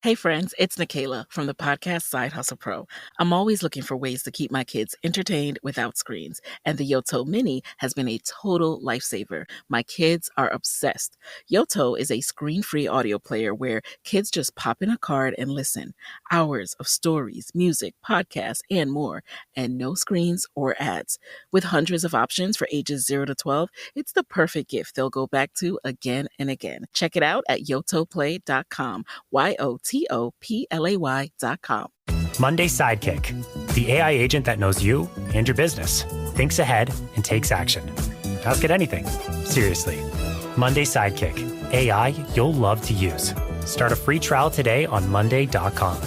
Hey friends, it's Nikayla from the podcast Side Hustle Pro. I'm always looking for ways to keep my kids entertained without screens, and the Yoto Mini has been a total lifesaver. My kids are obsessed. Yoto is a screen-free audio player where kids just pop in a card and listen. Hours of stories, music, podcasts, and more, and no screens or ads. With hundreds of options for ages 0 to 12, it's the perfect gift they'll go back to again and again. Check it out at yotoplay.com. YOTOPLAY.com. Monday Sidekick, the AI agent that knows you and your business, thinks ahead and takes action. Ask it anything. Seriously. Monday Sidekick, AI you'll love to use. Start a free trial today on monday.com.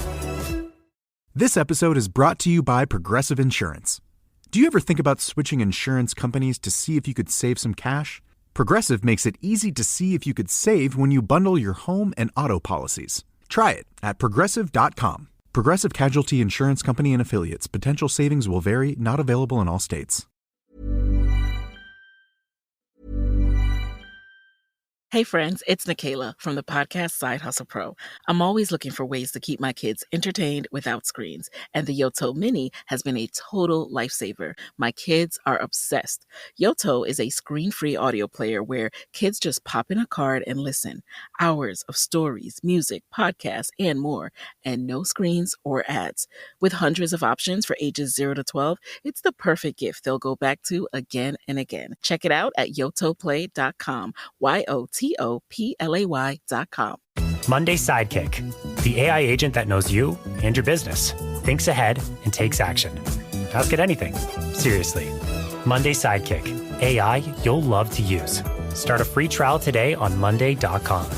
This episode is brought to you by Progressive Insurance. Do you ever think about switching insurance companies to see if you could save some cash? Progressive makes it easy to see if you could save when you bundle your home and auto policies. Try it at Progressive.com. Progressive Casualty Insurance Company and Affiliates. Potential savings will vary, not available in all states. Hey friends, it's Nikayla from the podcast Side Hustle Pro. I'm always looking for ways to keep my kids entertained without screens, and the Yoto Mini has been a total lifesaver. My kids are obsessed. Yoto is a screen-free audio player where kids just pop in a card and listen. Hours of stories, music, podcasts, and more, and no screens or ads. With hundreds of options for ages 0 to 12, it's the perfect gift they'll go back to again and again. Check it out at yotoplay.com. YOTOPLAY.com. Monday Sidekick, the AI agent that knows you and your business, thinks ahead and takes action. Ask it anything. Seriously. Monday Sidekick, AI you'll love to use. Start a free trial today on monday.com.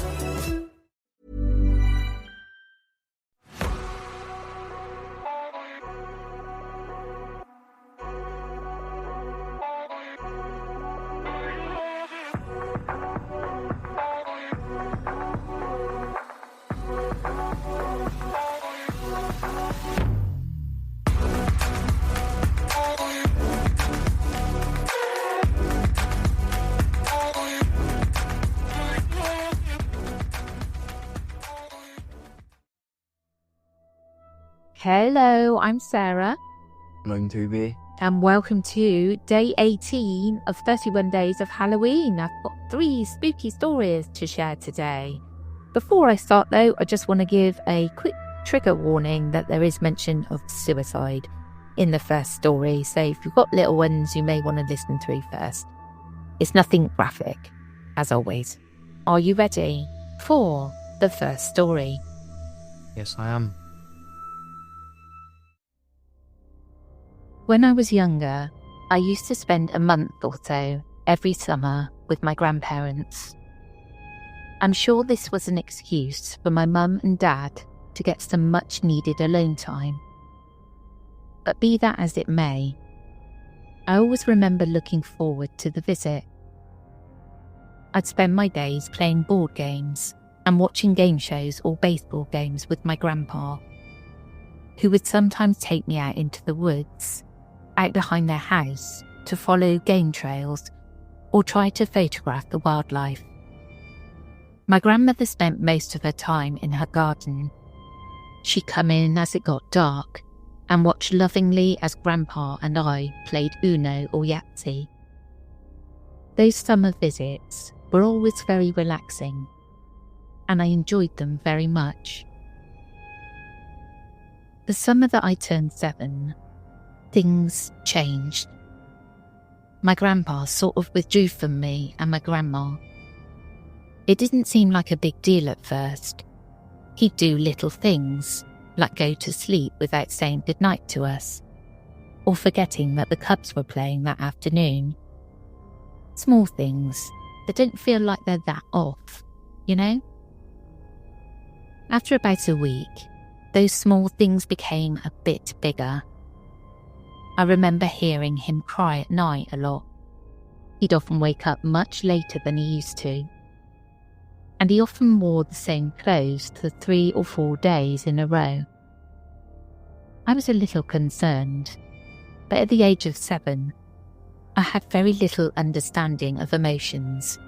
Hello, I'm Sarah. I'm Toby. And welcome to day 18 of 31 days of Halloween. I've got 3 spooky stories to share today. Before I start though, I just want to give a quick trigger warning that there is mention of suicide in the first story. So if you've got little ones, you may want to listen through first. It's nothing graphic, as always. Are you ready for the first story? Yes, I am. When I was younger, I used to spend a month or so every summer with my grandparents. I'm sure this was an excuse for my mum and dad to get some much needed alone time. But be that as it may, I always remember looking forward to the visit. I'd spend my days playing board games and watching game shows or baseball games with my grandpa, who would sometimes take me out into the woods, out behind their house, to follow game trails or try to photograph the wildlife. My grandmother spent most of her time in her garden. She'd come in as it got dark and watch lovingly as Grandpa and I played Uno or Yahtzee. Those summer visits were always very relaxing, and I enjoyed them very much. The summer that I turned 7, things changed. My grandpa sort of withdrew from me and my grandma. It didn't seem like a big deal at first. He'd do little things, like go to sleep without saying goodnight to us, or forgetting that the Cubs were playing that afternoon. Small things that don't feel like they're that off, you know? After about a week, those small things became a bit bigger. I remember hearing him cry at night a lot. He'd often wake up much later than he used to. And he often wore the same clothes for 3 or 4 days in a row. I was a little concerned, but at the age of 7, I had very little understanding of emotions,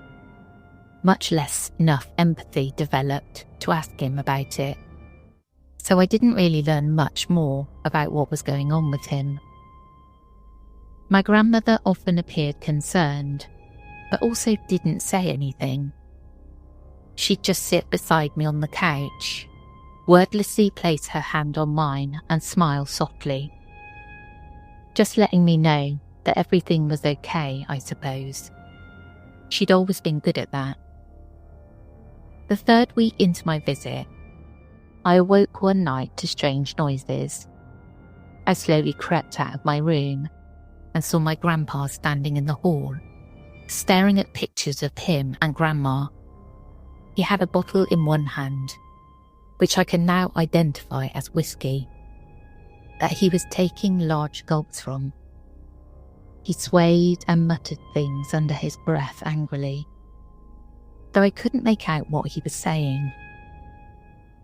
much less enough empathy developed to ask him about it. so I didn't really learn much more about what was going on with him. My grandmother often appeared concerned, but also didn't say anything. She'd just sit beside me on the couch, wordlessly place her hand on mine and smile softly. Just letting me know that everything was okay, I suppose. She'd always been good at that. The third week into my visit, I awoke one night to strange noises. I slowly crept out of my room and saw my grandpa standing in the hall, staring at pictures of him and Grandma. He had a bottle in one hand, which I can now identify as whiskey, that he was taking large gulps from. He swayed and muttered things under his breath angrily, though I couldn't make out what he was saying.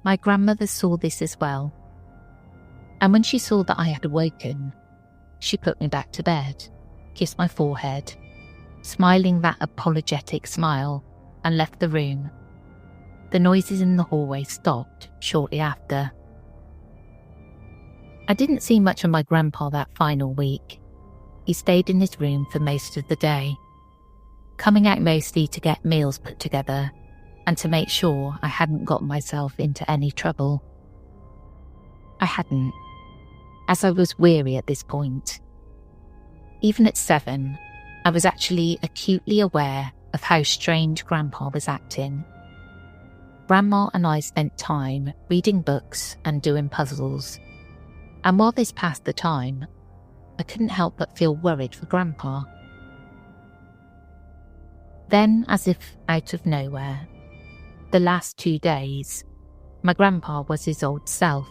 My grandmother saw this as well, and when she saw that I had awoken, she put me back to bed, kissed my forehead, smiling that apologetic smile, and left the room. The noises in the hallway stopped shortly after. I didn't see much of my grandpa that final week. He stayed in his room for most of the day, coming out mostly to get meals put together and to make sure I hadn't got myself into any trouble. I hadn't, as I was weary at this point. Even at 7, I was actually acutely aware of how strange Grandpa was acting. Grandma and I spent time reading books and doing puzzles, and while this passed the time, I couldn't help but feel worried for Grandpa. Then, as if out of nowhere, the last 2 days, my grandpa was his old self.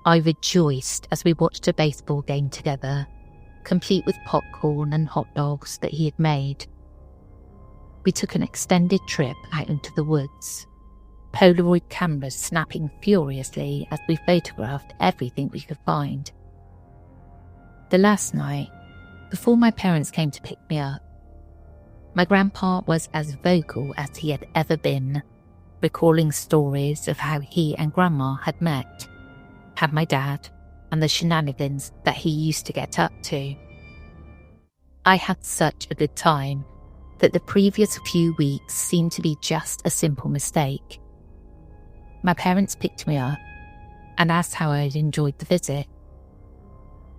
I rejoiced as we watched a baseball game together, complete with popcorn and hot dogs that he had made. We took an extended trip out into the woods, Polaroid cameras snapping furiously as we photographed everything we could find. The last night, before my parents came to pick me up, my grandpa was as vocal as he had ever been, recalling stories of how he and Grandma had met, had my dad, and the shenanigans that he used to get up to. I had such a good time that the previous few weeks seemed to be just a simple mistake. My parents picked me up and asked how I had enjoyed the visit.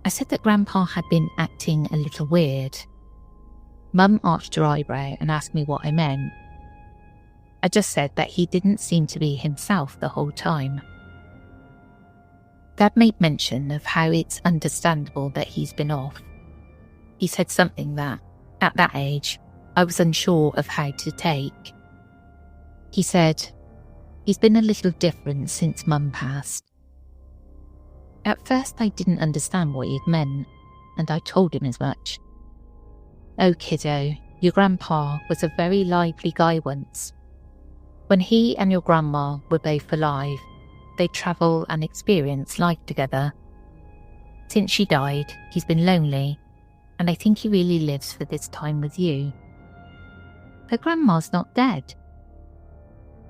I said that Grandpa had been acting a little weird. Mum arched her eyebrow and asked me what I meant. I just said that he didn't seem to be himself the whole time. Dad made mention of how it's understandable that he's been off. He said something that, at that age, I was unsure of how to take. He said, he's been a little different since Mum passed. At first I didn't understand what he'd meant, and I told him as much. Oh kiddo, your grandpa was a very lively guy once. When he and your grandma were both alive, they'd travel and experience life together. Since she died, he's been lonely, and I think he really lives for this time with you. But Grandma's not dead.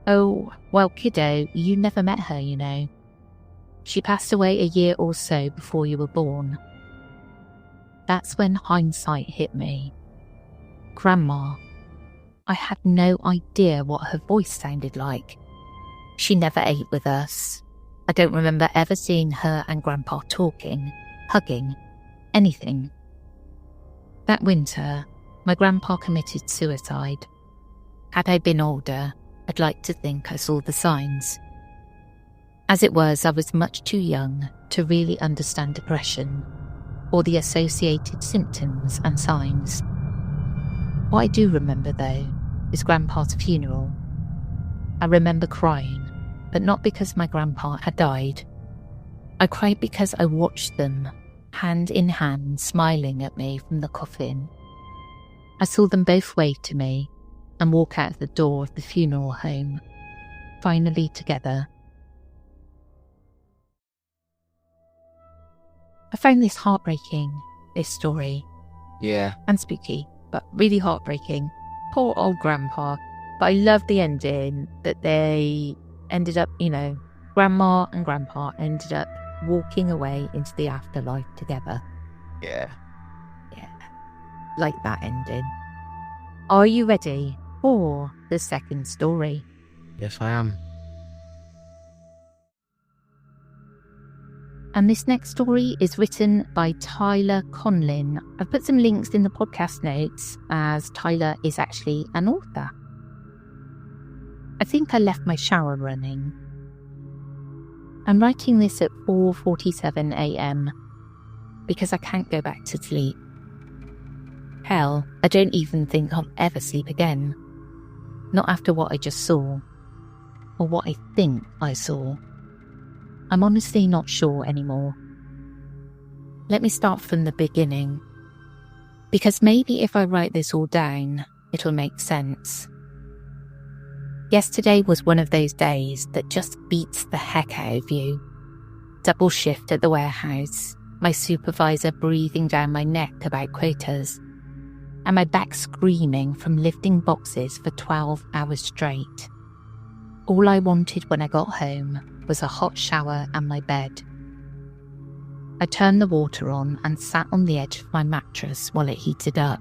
Oh, well kiddo, you never met her, you know. She passed away a year or so before you were born. That's when hindsight hit me. Grandma. I had no idea what her voice sounded like. She never ate with us. I don't remember ever seeing her and Grandpa talking, hugging, anything. That winter, my grandpa committed suicide. Had I been older, I'd like to think I saw the signs. As it was, I was much too young to really understand depression or the associated symptoms and signs. What I do remember, though, is Grandpa's funeral. I remember crying, but not because my grandpa had died. I cried because I watched them, hand in hand, smiling at me from the coffin. I saw them both wave to me and walk out the door of the funeral home, finally together. I found this heartbreaking, this story. Yeah. And spooky, but really heartbreaking. Poor old grandpa. But I love the ending that they ended up, Grandma and Grandpa ended up walking away into the afterlife together. Yeah. Yeah, like that ending. Are you ready for the second story? Yes, I am. And this next story is written by Tyler Conlin. I've put some links in the podcast notes as Tyler is actually an author. I think I left my shower running. I'm writing this at 4:47 a.m. because I can't go back to sleep. Hell, I don't even think I'll ever sleep again. Not after what I just saw, or what I think I saw. I'm honestly not sure anymore. Let me start from the beginning, because maybe if I write this all down, it'll make sense. Yesterday was one of those days that just beats the heck out of you. Double shift at the warehouse, my supervisor breathing down my neck about quotas, and my back screaming from lifting boxes for 12 hours straight. All I wanted when I got home was a hot shower and my bed. I turned the water on and sat on the edge of my mattress while it heated up.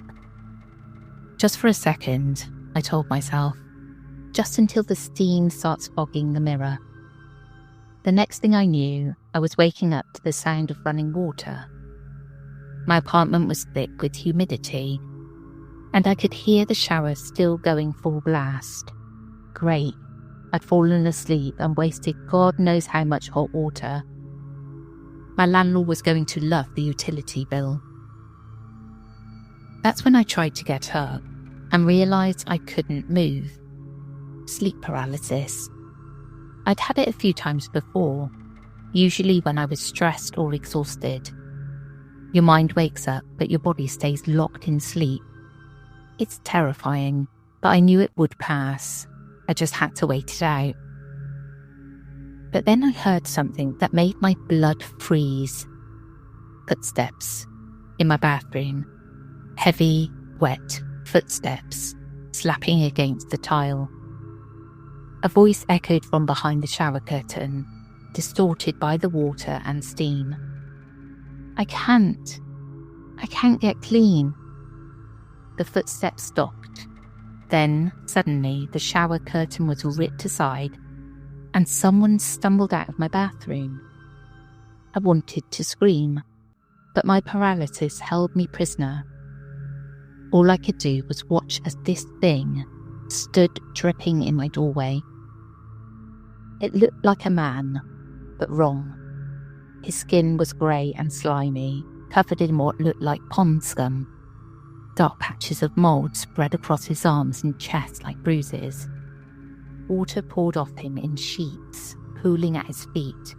Just for a second, I told myself, just until the steam starts fogging the mirror. The next thing I knew, I was waking up to the sound of running water. My apartment was thick with humidity, and I could hear the shower still going full blast. Great. I'd fallen asleep and wasted God knows how much hot water. My landlord was going to love the utility bill. That's when I tried to get up and realised I couldn't move. Sleep paralysis. I'd had it a few times before, usually when I was stressed or exhausted. Your mind wakes up, but your body stays locked in sleep. It's terrifying, but I knew it would pass. I just had to wait it out. But then I heard something that made my blood freeze. Footsteps in my bathroom. Heavy, wet footsteps slapping against the tile. A voice echoed from behind the shower curtain, distorted by the water and steam. I can't get clean. The footsteps stopped. Then, suddenly, the shower curtain was ripped aside and someone stumbled out of my bathroom. I wanted to scream, but my paralysis held me prisoner. All I could do was watch as this thing stood dripping in my doorway. It looked like a man, but wrong. His skin was grey and slimy, covered in what looked like pond scum. Dark patches of mould spread across his arms and chest like bruises. Water poured off him in sheets, pooling at his feet.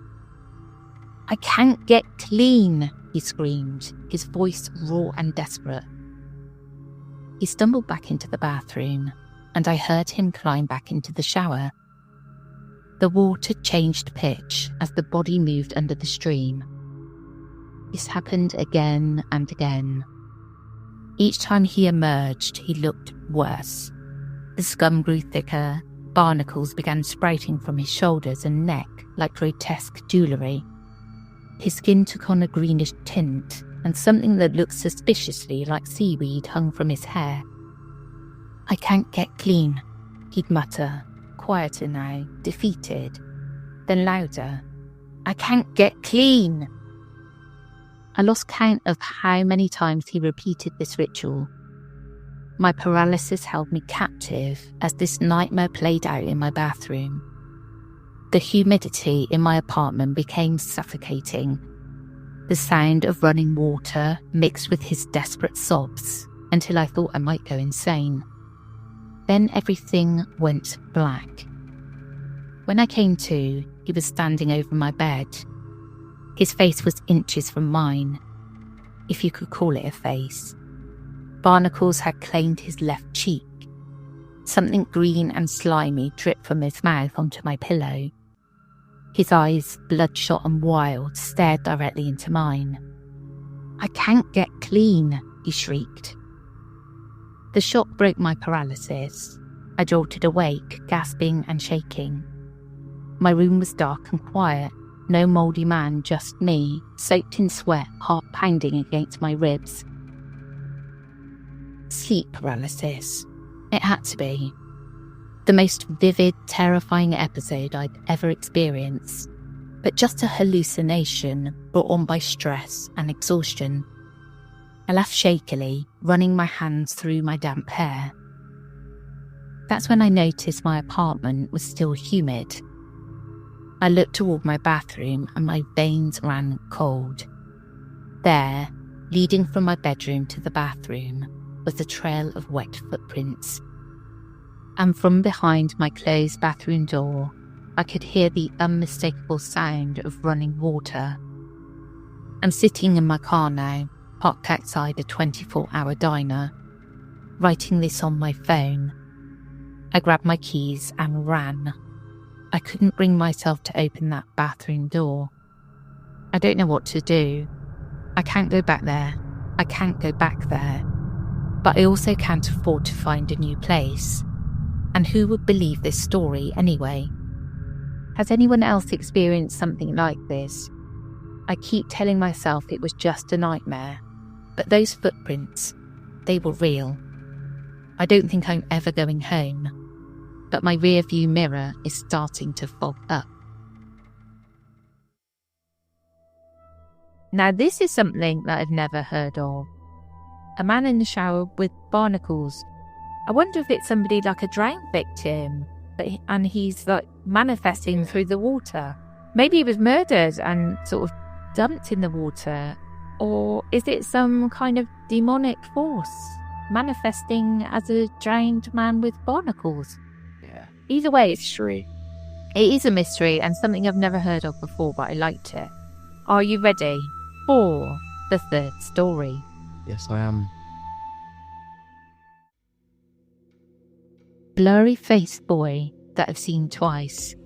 "I can't get clean," he screamed, his voice raw and desperate. He stumbled back into the bathroom, and I heard him climb back into the shower. The water changed pitch as the body moved under the stream. This happened again and again. Each time he emerged, he looked worse. The scum grew thicker, barnacles began sprouting from his shoulders and neck like grotesque jewellery. His skin took on a greenish tint, and something that looked suspiciously like seaweed hung from his hair. "I can't get clean," he'd mutter, quieter now, defeated. Then louder, "I can't get clean." I lost count of how many times he repeated this ritual. My paralysis held me captive as this nightmare played out in my bathroom. The humidity in my apartment became suffocating. The sound of running water mixed with his desperate sobs until I thought I might go insane. Then everything went black. When I came to, he was standing over my bed. His face was inches from mine, if you could call it a face. Barnacles had claimed his left cheek. Something green and slimy dripped from his mouth onto my pillow. His eyes, bloodshot and wild, stared directly into mine. "I can't get clean," he shrieked. The shock broke my paralysis. I jolted awake, gasping and shaking. My room was dark and quiet. No mouldy man, just me, soaked in sweat, heart pounding against my ribs. Sleep paralysis. It had to be. The most vivid, terrifying episode I'd ever experienced, but just a hallucination brought on by stress and exhaustion. I laughed shakily, running my hands through my damp hair. That's when I noticed my apartment was still humid. I looked toward my bathroom and my veins ran cold. There, leading from my bedroom to the bathroom, was a trail of wet footprints. And from behind my closed bathroom door, I could hear the unmistakable sound of running water. I'm sitting in my car now, parked outside a 24-hour diner, writing this on my phone. I grabbed my keys and ran. I couldn't bring myself to open that bathroom door. I don't know what to do. I can't go back there. I can't go back there. But I also can't afford to find a new place. And who would believe this story anyway? Has anyone else experienced something like this? I keep telling myself it was just a nightmare. But those footprints, they were real. I don't think I'm ever going home. But my rear view mirror is starting to fog up. Now this is something that I've never heard of. A man in the shower with barnacles. I wonder if it's somebody like a drowned victim, and he's like manifesting through the water. Maybe he was murdered and sort of dumped in the water. Or is it some kind of demonic force manifesting as a drowned man with barnacles? Either way, it's true. It is a mystery and something I've never heard of before, but I liked it. Are you ready for the third story? Yes, I am. Blurry-faced boy that I've seen twice.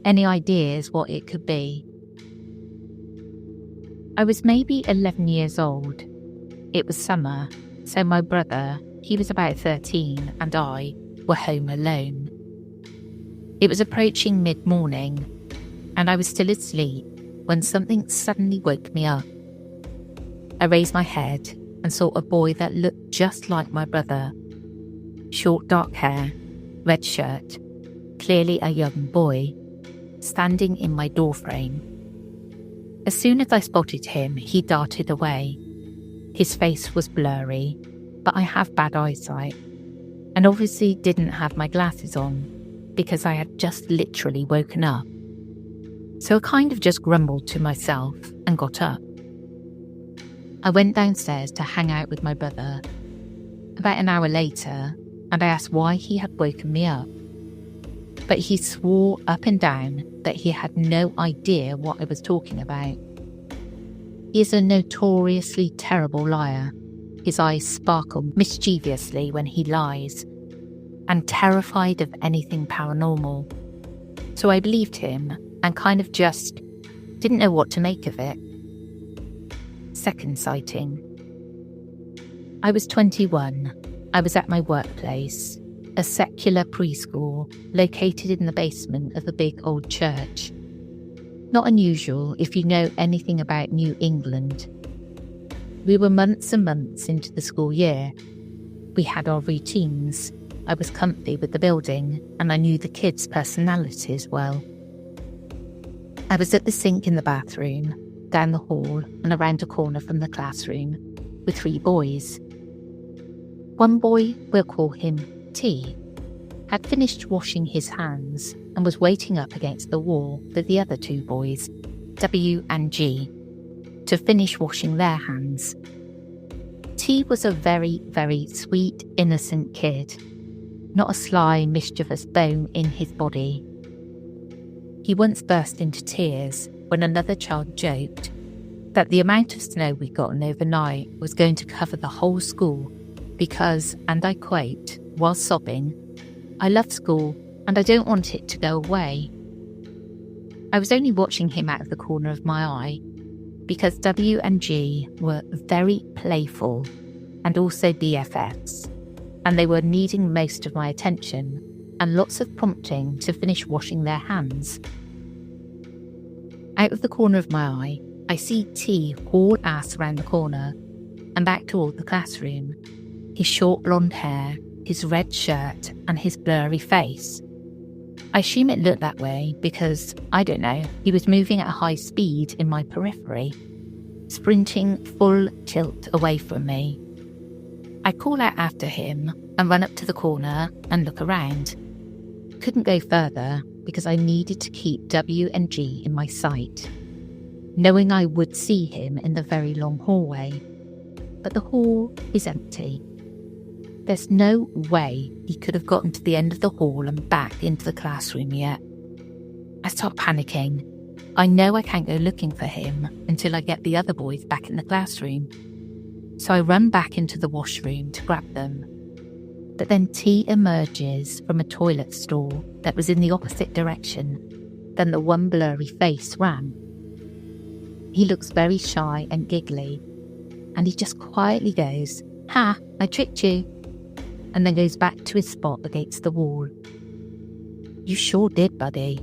Any ideas what it could be? I was maybe 11 years old. It was summer, so my brother, he was about 13, and I were home alone. It was approaching mid-morning, and I was still asleep when something suddenly woke me up. I raised my head and saw a boy that looked just like my brother. Short dark hair, red shirt, clearly a young boy, standing in my doorframe. As soon as I spotted him, he darted away. His face was blurry, but I have bad eyesight, and obviously didn't have my glasses on, because I had just literally woken up. So I kind of just grumbled to myself and got up. I went downstairs to hang out with my brother. About an hour later, and I asked why he had woken me up. But he swore up and down that he had no idea what I was talking about. He is a notoriously terrible liar. His eyes sparkle mischievously when he lies, and terrified of anything paranormal. So I believed him and kind of just didn't know what to make of it. Second sighting. I was 21. I was at my workplace, a secular preschool located in the basement of a big old church. Not unusual if you know anything about New England. We were months and months into the school year. We had our routines. I was comfy with the building, and I knew the kids' personalities well. I was at the sink in the bathroom, down the hall and around a corner from the classroom, with 3 boys. One boy, we'll call him T, had finished washing his hands and was waiting up against the wall with the other 2 boys, W and G, to finish washing their hands. T was a very, very sweet, innocent kid. Not a sly, mischievous bone in his body. He once burst into tears when another child joked that the amount of snow we'd gotten overnight was going to cover the whole school because, and I quote, while sobbing, "I love school and I don't want it to go away." I was only watching him out of the corner of my eye because W and G were very playful and also BFFs, and they were needing most of my attention, and lots of prompting to finish washing their hands. Out of the corner of my eye, I see T haul ass around the corner and back toward the classroom. His short blonde hair, his red shirt, and his blurry face. I assume it looked that way because, I don't know, he was moving at a high speed in my periphery, sprinting full tilt away from me. I call out after him and run up to the corner and look around. Couldn't go further because I needed to keep W and G in my sight, knowing I would see him in the very long hallway. But the hall is empty. There's no way he could have gotten to the end of the hall and back into the classroom yet. I start panicking. I know I can't go looking for him until I get the other boys back in the classroom. So I run back into the washroom to grab them. But then T emerges from a toilet stall that was in the opposite direction than the one blurry face ran. He looks very shy and giggly, and he just quietly goes, "Ha, I tricked you," and then goes back to his spot against the wall. You sure did, buddy.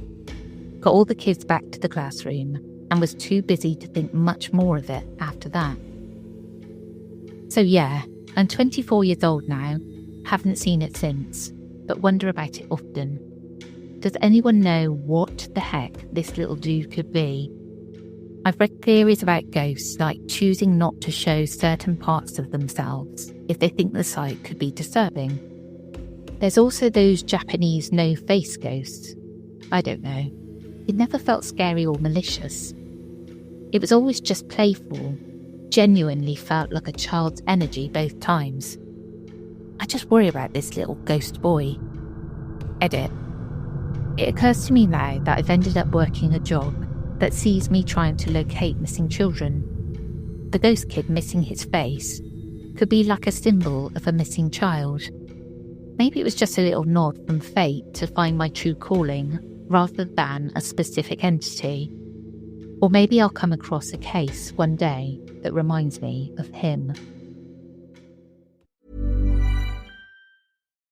Got all the kids back to the classroom and was too busy to think much more of it after that. So yeah, I'm 24 years old now, haven't seen it since, but wonder about it often. Does anyone know what the heck this little dude could be? I've read theories about ghosts like choosing not to show certain parts of themselves if they think the sight could be disturbing. There's also those Japanese no-face ghosts. I don't know. It never felt scary or malicious. It was always just playful, genuinely felt like a child's energy both times. I just worry about this little ghost boy. Edit. It occurs to me now that I've ended up working a job that sees me trying to locate missing children. The ghost kid missing his face could be like a symbol of a missing child. Maybe it was just a little nod from fate to find my true calling rather than a specific entity. Or maybe I'll come across a case one day that reminds me of him.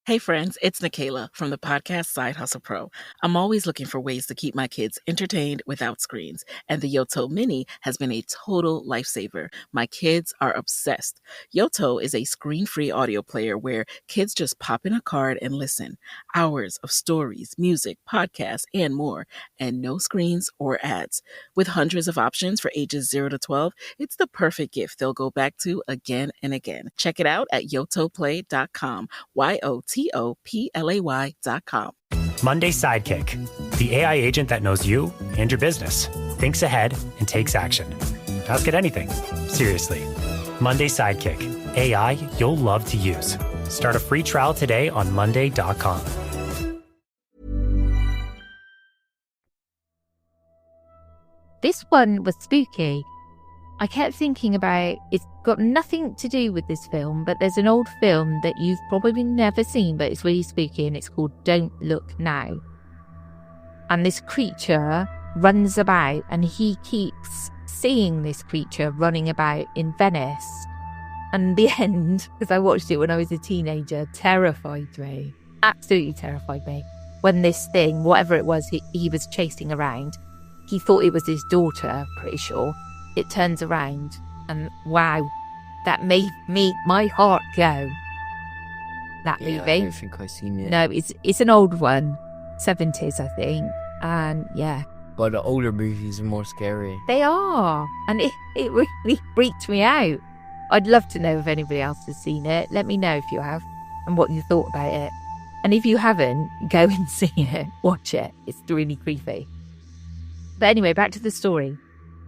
Hey friends, it's Nikayla from the podcast Side Hustle Pro. I'm always looking for ways to keep my kids entertained without screens, and the Yoto Mini has been a total lifesaver. My kids are obsessed. Yoto is a screen-free audio player where kids just pop in a card and listen. Hours of stories, music, podcasts, and more, and no screens or ads. With hundreds of options for ages 0 to 12, it's the perfect gift they'll go back to again and again. Check it out at yotoplay.com. YOTOPLAY.com. Monday Sidekick, the AI agent that knows you and your business, thinks ahead and takes action. Ask it anything. Seriously. Monday Sidekick, AI you'll love to use. Start a free trial today on monday.com. This one was spooky. I kept thinking about, it's got nothing to do with this film, but there's an old film that you've probably never seen, but it's really spooky, and it's called Don't Look Now. And this creature runs about, and he keeps seeing this creature running about in Venice. And the end, because I watched it when I was a teenager, terrified me. Absolutely terrified me. When this thing, whatever it was he was chasing around, he thought it was his daughter, pretty sure. It turns around and wow, that made my heart go. That movie. I don't think I've seen it. No, it's an old one, 70s I think, and yeah. But the older movies are more scary. They are, and it really freaked me out. I'd love to know if anybody else has seen it. Let me know if you have and what you thought about it. And if you haven't, go and see it, watch it. It's really creepy. But anyway, back to the story.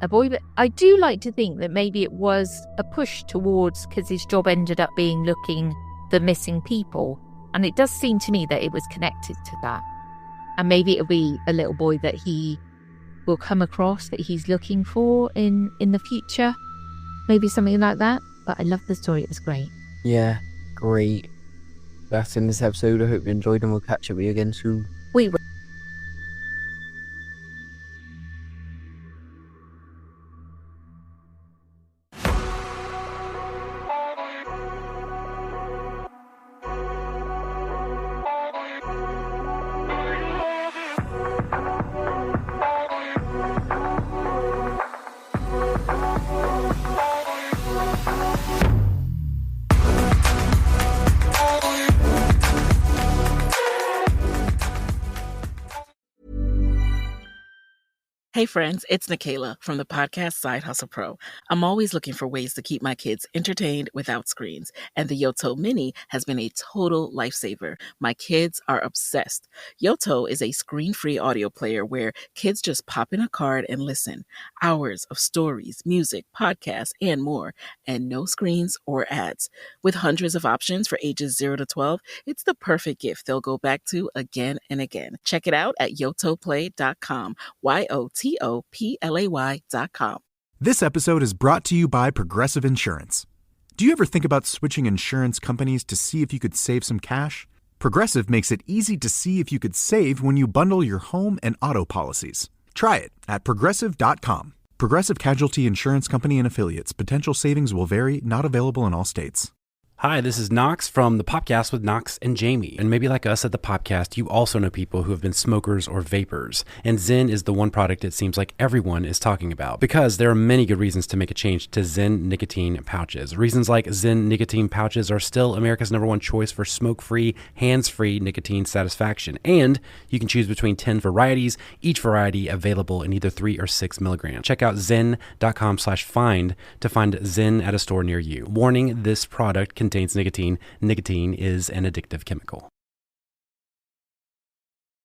A boy, but I do like to think that maybe it was a push towards, because his job ended up being looking for missing people. And it does seem to me that it was connected to that. And maybe it'll be a little boy that he will come across that he's looking for in the future. Maybe something like that. But I love the story. It was great. Yeah, great. That's in this episode. I hope you enjoyed, and we'll catch up with you again soon. We will. Hey friends, it's Nikayla from the podcast Side Hustle Pro. I'm always looking for ways to keep my kids entertained without screens, and the Yoto Mini has been a total lifesaver. My kids are obsessed. Yoto is a screen-free audio player where kids just pop in a card and listen. Hours of stories, music, podcasts, and more, and no screens or ads. With hundreds of options for ages 0 to 12, it's the perfect gift they'll go back to again and again. Check it out at yotoplay.com. YOTOPLAY.com. This episode is brought to you by Progressive Insurance. Do you ever think about switching insurance companies to see if you could save some cash? Progressive makes it easy to see if you could save when you bundle your home and auto policies. Try it at progressive.com. Progressive Casualty Insurance Company and Affiliates. Potential savings will vary, not available in all states. Hi, this is Knox from the Popcast with Knox and Jamie. And maybe like us at the Popcast, you also know people who have been smokers or vapors. And Zyn is the one product it seems like everyone is talking about, because there are many good reasons to make a change to Zyn nicotine pouches. Reasons like Zyn nicotine pouches are still America's #1 choice for smoke-free, hands-free nicotine satisfaction. And you can choose between 10 varieties, each variety available in either 3 or 6 milligrams. Check out zyn.com/find to find Zyn at a store near you. Warning, this product contains nicotine. Nicotine is an addictive chemical.